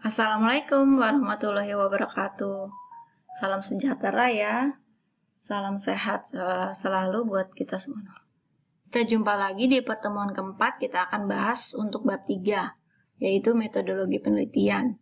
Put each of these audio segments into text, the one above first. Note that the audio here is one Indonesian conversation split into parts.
Assalamualaikum warahmatullahi wabarakatuh. Salam sejahtera ya. Salam sehat selalu buat kita semua. Kita jumpa lagi di pertemuan keempat. Kita akan bahas untuk bab 3, yaitu metodologi penelitian.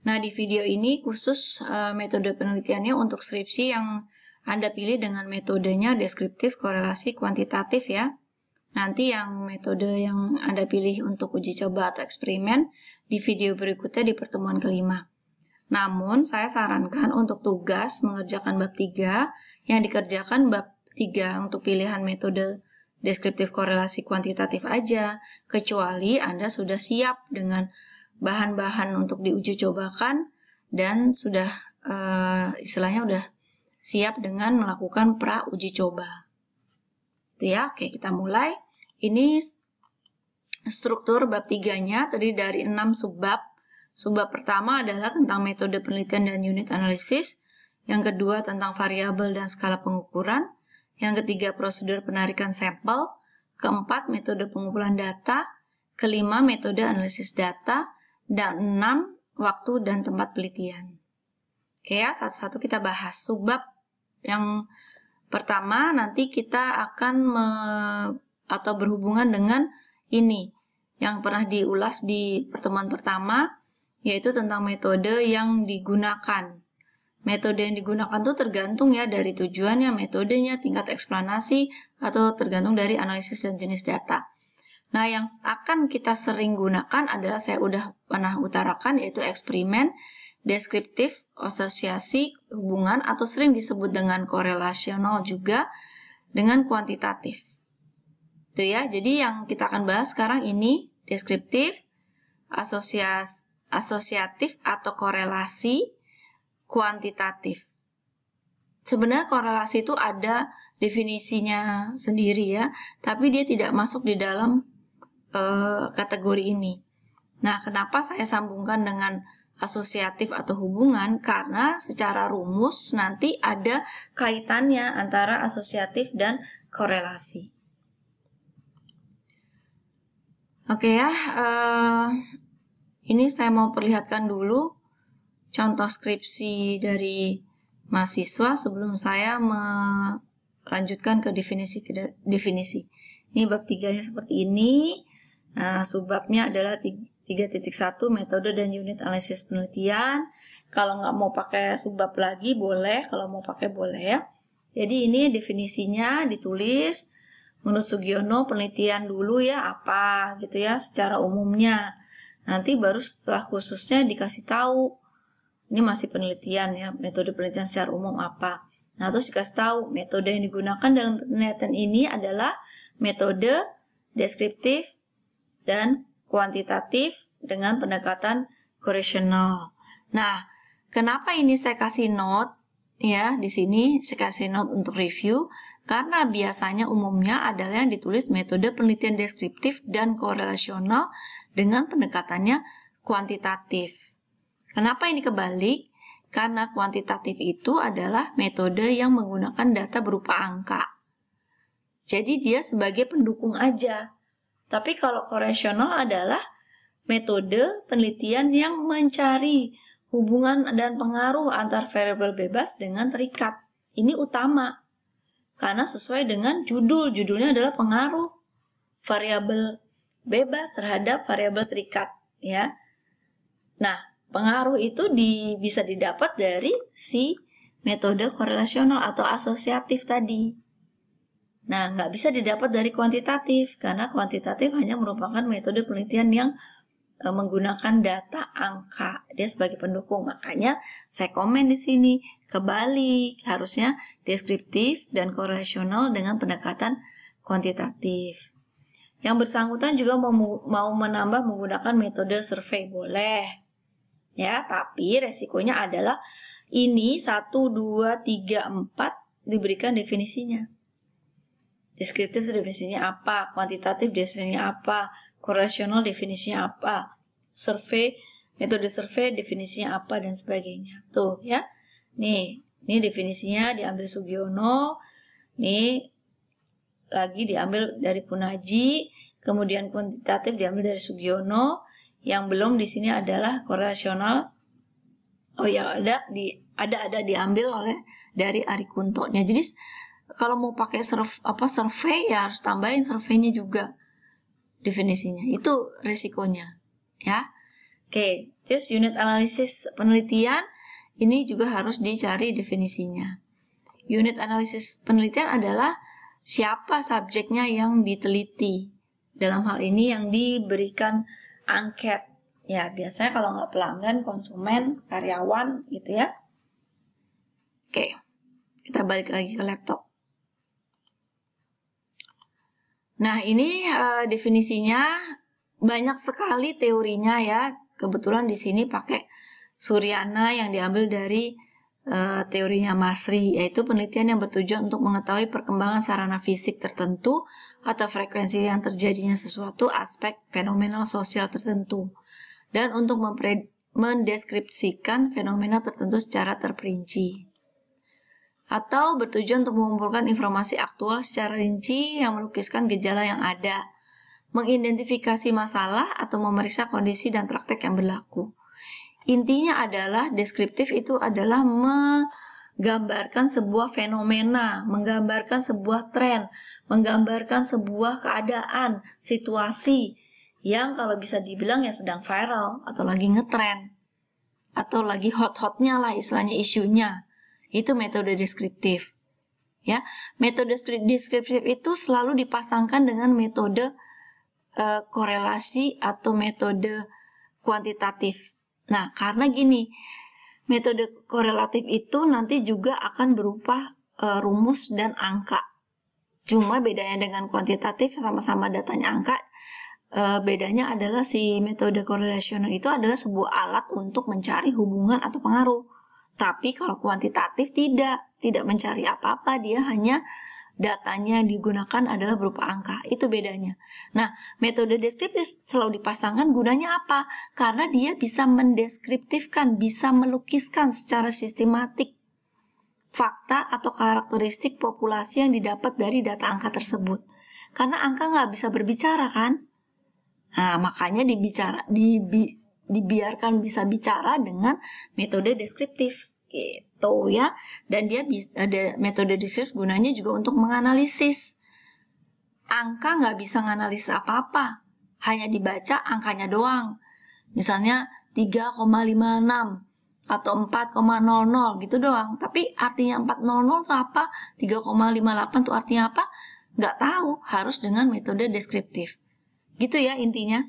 Nah, di video ini khusus metode penelitiannya untuk skripsi yang Anda pilih dengan metodenya deskriptif, korelasi, kuantitatif ya. Nanti yang metode yang Anda pilih untuk uji coba atau eksperimen di video berikutnya di pertemuan kelima. Namun, saya sarankan untuk tugas mengerjakan bab 3 yang dikerjakan bab 3 untuk pilihan metode deskriptif, korelasi, kuantitatif aja, kecuali Anda sudah siap dengan bahan-bahan untuk diuji cobakan dan sudah istilahnya udah siap dengan melakukan pra uji coba. Itu ya, oke kita mulai. Ini struktur bab 3-nya terdiri dari 6 subbab. Subbab pertama adalah tentang metode penelitian dan unit analisis. Yang kedua tentang variabel dan skala pengukuran. Yang ketiga prosedur penarikan sampel. Keempat metode pengumpulan data. Kelima metode analisis data. Dan 6 waktu dan tempat penelitian. Oke ya, satu-satu kita bahas. Subbab yang pertama nanti kita akan atau berhubungan dengan ini yang pernah diulas di pertemuan pertama, yaitu tentang metode yang digunakan. Metode yang digunakan itu tergantung ya dari tujuannya, metodenya, tingkat eksplanasi, atau tergantung dari analisis dan jenis data. Nah, yang akan kita sering gunakan adalah saya udah pernah utarakan, yaitu eksperimen, deskriptif, asosiasi, hubungan, atau sering disebut dengan korelasional juga, dengan kuantitatif. Itu ya, jadi yang kita akan bahas sekarang ini deskriptif, asosiatif atau korelasi, kuantitatif. Sebenarnya korelasi itu ada definisinya sendiri ya, tapi dia tidak masuk di dalam kategori ini. Nah, kenapa saya sambungkan dengan asosiatif atau hubungan? Karena secara rumus nanti ada kaitannya antara asosiatif dan korelasi. Oke ya, ini saya mau perlihatkan dulu contoh skripsi dari mahasiswa sebelum saya melanjutkan ke definisi. Ini bab 3-nya seperti ini. Nah, subbabnya adalah 3.1 metode dan unit analisis penelitian. Kalau nggak mau pakai subbab lagi boleh, kalau mau pakai boleh ya. Jadi ini definisinya ditulis. Menurut Sugiono penelitian dulu ya apa gitu ya secara umumnya. Nanti baru setelah khususnya dikasih tahu. Ini masih penelitian ya, metode penelitian secara umum apa. Nah, terus dikasih tahu metode yang digunakan dalam penelitian ini adalah metode deskriptif dan kuantitatif dengan pendekatan korelasional. Nah, kenapa ini saya kasih note ya di sini saya kasih note untuk review karena biasanya umumnya adalah yang ditulis metode penelitian deskriptif dan korelasional dengan pendekatannya kuantitatif. Kenapa ini kebalik? Karena kuantitatif itu adalah metode yang menggunakan data berupa angka. Jadi dia sebagai pendukung aja. Tapi kalau korelasional adalah metode penelitian yang mencari hubungan dan pengaruh antar variabel bebas dengan terikat. Ini utama. Karena sesuai dengan judulnya adalah pengaruh variabel bebas terhadap variabel terikat. Ya. Nah, pengaruh itu bisa didapat dari si metode korelasional atau asosiatif tadi. Nah, nggak bisa didapat dari kuantitatif, karena kuantitatif hanya merupakan metode penelitian yang menggunakan data angka. Dia sebagai pendukung. Makanya saya komen di sini, kebalik. Harusnya deskriptif dan korelasional dengan pendekatan kuantitatif. Yang bersangkutan juga mau menambah menggunakan metode survei, boleh. Ya, tapi resikonya adalah ini 1, 2, 3, 4 diberikan definisinya. Deskriptif definisinya apa, kuantitatif definisinya apa, korelasional definisinya apa, metode survei definisinya apa, dan sebagainya. Tuh ya, nih ini definisinya diambil Sugiono, nih lagi diambil dari Punaji, kemudian kuantitatif diambil dari Sugiono, yang belum di sini adalah korelasional Oh ya, ada diambil oleh dari Ari Kuntonya. Jadi kalau mau pakai survei ya harus tambahin surveinya juga definisinya. Itu risikonya, ya. Oke, terus unit analisis penelitian ini juga harus dicari definisinya. Unit analisis penelitian adalah siapa subjeknya yang diteliti. Dalam hal ini yang diberikan angket. Ya, biasanya kalau nggak pelanggan, konsumen, karyawan, gitu ya. Oke, kita balik lagi ke laptop. Nah, ini definisinya banyak sekali teorinya ya. Kebetulan di sini pakai Suryana yang diambil dari teorinya Masri, yaitu penelitian yang bertujuan untuk mengetahui perkembangan sarana fisik tertentu atau frekuensi yang terjadinya sesuatu aspek fenomenal sosial tertentu, dan untuk mendeskripsikan fenomena tertentu secara terperinci. Atau bertujuan untuk mengumpulkan informasi aktual secara rinci yang melukiskan gejala yang ada, mengidentifikasi masalah atau memeriksa kondisi dan praktek yang berlaku. Intinya adalah deskriptif itu adalah menggambarkan sebuah fenomena, menggambarkan sebuah tren, menggambarkan sebuah keadaan, situasi yang kalau bisa dibilang ya sedang viral atau lagi ngetren atau lagi hot-hotnya lah istilahnya isunya. Itu metode deskriptif. Ya, metode deskriptif itu selalu dipasangkan dengan metode korelasi atau metode kuantitatif. Nah, karena gini, metode korelatif itu nanti juga akan berupa rumus dan angka. Cuma bedanya dengan kuantitatif sama-sama datanya angka, bedanya adalah si metode korelasional itu adalah sebuah alat untuk mencari hubungan atau pengaruh. Tapi kalau kuantitatif tidak mencari apa-apa, dia hanya datanya digunakan adalah berupa angka. Itu bedanya. Nah, metode deskriptif selalu dipasangkan gunanya apa? Karena dia bisa mendeskriptifkan, bisa melukiskan secara sistematik fakta atau karakteristik populasi yang didapat dari data angka tersebut. Karena angka nggak bisa berbicara kan? Nah, makanya dibiarkan bisa bicara dengan metode deskriptif. Gitu ya, dan dia ada metode deskriptif gunanya juga untuk menganalisis. Angka nggak bisa nganalisis apa-apa, hanya dibaca angkanya doang. Misalnya 3,56 atau 4,00 gitu doang. Tapi artinya 400 itu apa? 3,58 itu artinya apa? Nggak tahu, harus dengan metode deskriptif. Gitu ya intinya.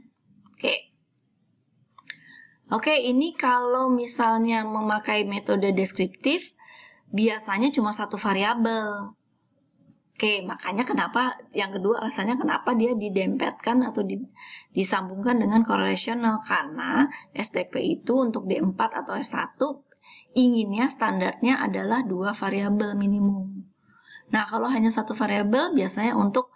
Oke, ini kalau misalnya memakai metode deskriptif, biasanya cuma satu variabel. Oke, makanya kenapa, yang kedua alasannya kenapa dia didempetkan atau disambungkan dengan korelasional. Karena STP itu untuk D4 atau S1, inginnya standarnya adalah 2 variabel minimum. Nah, kalau hanya satu variabel, biasanya untuk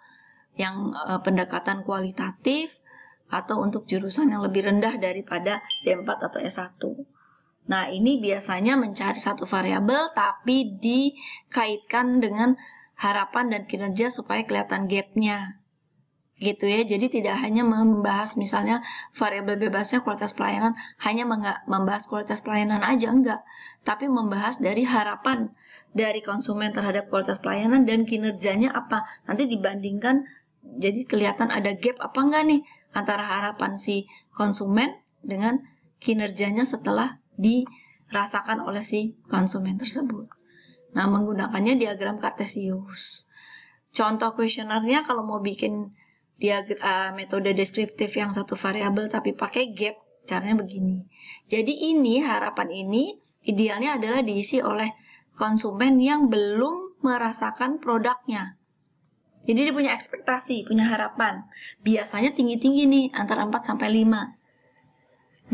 yang pendekatan kualitatif, atau untuk jurusan yang lebih rendah daripada D4 atau S1. Nah, ini biasanya mencari satu variabel tapi dikaitkan dengan harapan dan kinerja supaya kelihatan gap-nya. Gitu ya, jadi tidak hanya membahas misalnya variabel bebasnya kualitas pelayanan, hanya membahas kualitas pelayanan aja, enggak. Tapi membahas dari harapan dari konsumen terhadap kualitas pelayanan dan kinerjanya apa. Nanti dibandingkan, jadi kelihatan ada gap apa enggak nih antara harapan si konsumen dengan kinerjanya setelah dirasakan oleh si konsumen tersebut. Nah, menggunakannya diagram kartesius. Contoh kuesionernya kalau mau bikin metode deskriptif yang satu variabel tapi pakai gap, caranya begini. Jadi ini harapan ini idealnya adalah diisi oleh konsumen yang belum merasakan produknya. Jadi dia punya ekspektasi, punya harapan. Biasanya tinggi-tinggi nih, antara 4 sampai 5.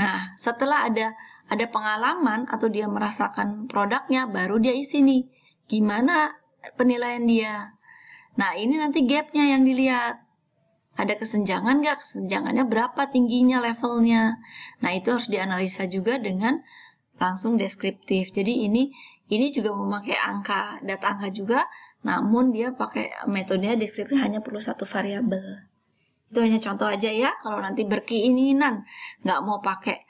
Nah, setelah ada pengalaman atau dia merasakan produknya, baru dia isi nih. Gimana penilaian dia? Nah, ini nanti gapnya yang dilihat. Ada kesenjangan nggak? Kesenjangannya berapa tingginya levelnya? Nah, itu harus dianalisa juga dengan langsung deskriptif. Jadi ini juga memakai angka, data angka juga, namun dia pakai metodenya deskriptif hanya perlu satu variabel. Itu hanya contoh aja ya, kalau nanti berkeinginan nggak mau pakai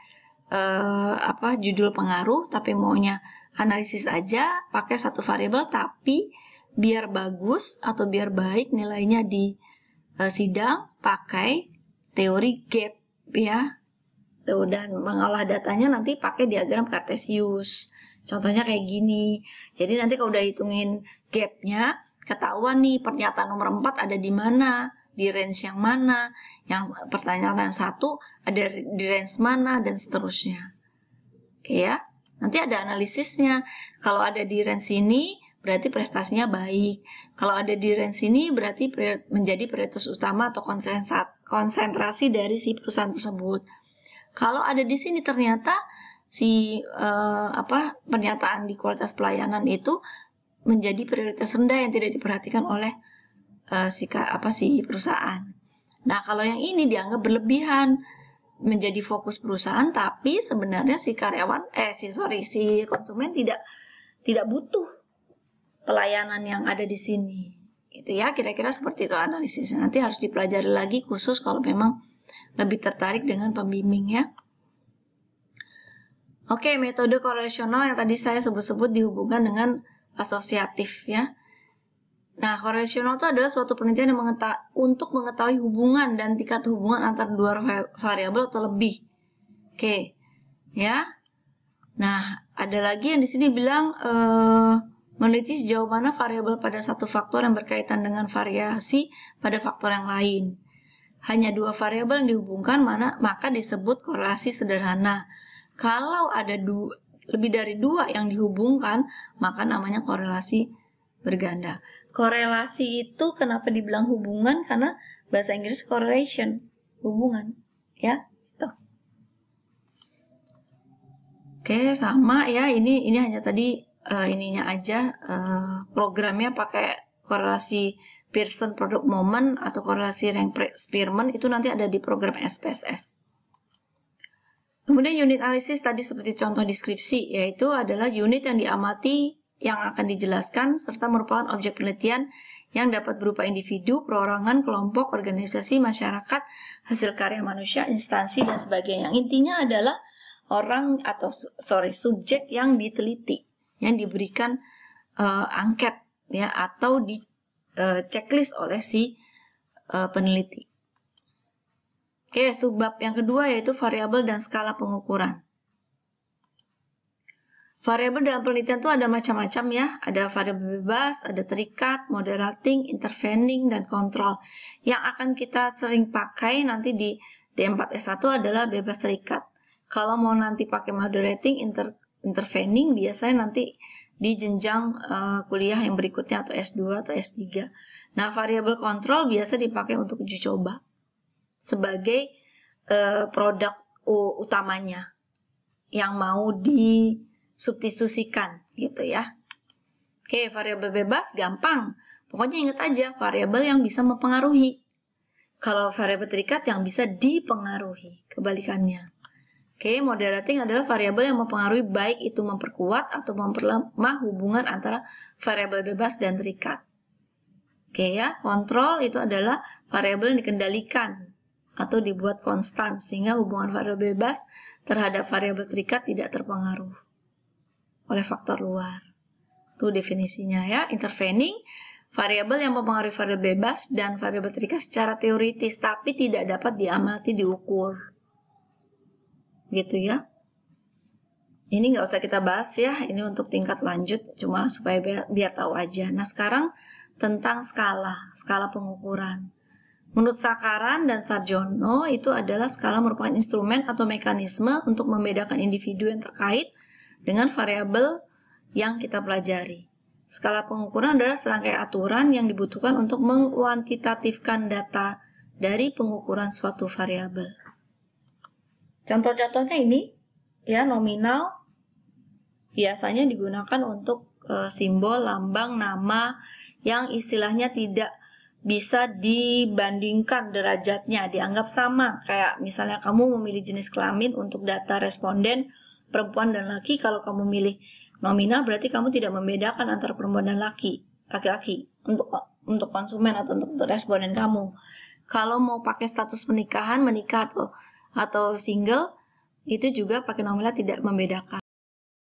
judul pengaruh, tapi maunya analisis aja, pakai satu variabel, tapi biar bagus atau biar baik nilainya di sidang, pakai teori gap ya. Tuh, dan mengolah datanya nanti pakai diagram Cartesius. Contohnya kayak gini. Jadi nanti kalau udah hitungin gapnya, ketahuan nih pernyataan nomor 4 ada di mana, di range yang mana, yang pertanyaan yang 1 ada di range mana, dan seterusnya. Oke ya, nanti ada analisisnya. Kalau ada di range ini, berarti prestasinya baik. Kalau ada di range ini, berarti menjadi prioritas utama atau konsentrasi dari si perusahaan tersebut. Kalau ada di sini ternyata si pernyataan di kualitas pelayanan itu menjadi prioritas rendah yang tidak diperhatikan oleh si perusahaan. Nah, kalau yang ini dianggap berlebihan, menjadi fokus perusahaan, tapi sebenarnya si konsumen tidak butuh pelayanan yang ada di sini. Gitu ya, kira-kira seperti itu analisisnya. Nanti harus dipelajari lagi khusus kalau memang lebih tertarik dengan pembimbing ya. Oke, metode korelasional yang tadi saya sebut-sebut dihubungkan dengan asosiatif ya. Nah, korelasional itu adalah suatu penelitian yang untuk mengetahui hubungan dan tingkat hubungan antara dua variabel atau lebih. Oke, ya. Nah, ada lagi yang di sini bilang meneliti sejauh mana variabel pada satu faktor yang berkaitan dengan variasi pada faktor yang lain. Hanya dua variabel yang dihubungkan maka disebut korelasi sederhana. Kalau ada lebih dari dua yang dihubungkan, maka namanya korelasi berganda. Korelasi itu kenapa dibilang hubungan? Karena bahasa Inggris correlation, hubungan, ya. Gitu. Oke, sama ya. Ini hanya tadi ininya aja, programnya pakai korelasi Pearson Product Moment atau korelasi rank Spearman, itu nanti ada di program SPSS. Kemudian unit analisis tadi seperti contoh deskripsi, yaitu adalah unit yang diamati yang akan dijelaskan serta merupakan objek penelitian yang dapat berupa individu, perorangan, kelompok, organisasi, masyarakat, hasil karya manusia, instansi, dan sebagainya. Yang intinya adalah subjek yang diteliti, yang diberikan angket ya, atau di checklist oleh si peneliti. Oke, subbab yang kedua yaitu variabel dan skala pengukuran. Variabel dalam penelitian itu ada macam-macam ya. Ada variabel bebas, ada terikat, moderating, intervening, dan kontrol. Yang akan kita sering pakai nanti di D4S1 adalah bebas terikat. Kalau mau nanti pakai moderating, intervening, biasanya nanti di jenjang kuliah yang berikutnya atau S2 atau S3. Nah, variabel kontrol biasa dipakai untuk uji coba sebagai produk utamanya yang mau disubstitusikan gitu ya. Oke, variabel bebas gampang. Pokoknya ingat aja variabel yang bisa mempengaruhi. Kalau variabel terikat yang bisa dipengaruhi, kebalikannya. Oke, moderating adalah variabel yang mempengaruhi baik itu memperkuat atau memperlemah hubungan antara variabel bebas dan terikat. Oke ya, kontrol itu adalah variabel yang dikendalikan atau dibuat konstan sehingga hubungan variabel bebas terhadap variabel terikat tidak terpengaruh oleh faktor luar. Itu definisinya ya. Intervening, variabel yang mempengaruhi variabel bebas dan variabel terikat secara teoritis tapi tidak dapat diamati, diukur. Gitu ya. Ini nggak usah kita bahas ya, ini untuk tingkat lanjut, cuma supaya biar tahu aja. Nah, sekarang tentang skala pengukuran. Menurut Sakaran dan Sarjono, itu adalah skala merupakan instrumen atau mekanisme untuk membedakan individu yang terkait dengan variabel yang kita pelajari. Skala pengukuran adalah serangkaian aturan yang dibutuhkan untuk mengkuantitatifkan data dari pengukuran suatu variabel. Contoh-contohnya ini, ya, nominal biasanya digunakan untuk simbol, lambang, nama yang istilahnya tidak bisa dibandingkan derajatnya, dianggap sama. Kayak misalnya kamu memilih jenis kelamin untuk data responden perempuan dan laki, kalau kamu milih nominal berarti kamu tidak membedakan antara perempuan dan laki-laki untuk konsumen atau untuk responden kamu. Kalau mau pakai status pernikahan, menikah atau single, itu juga pakai nominal tidak membedakan.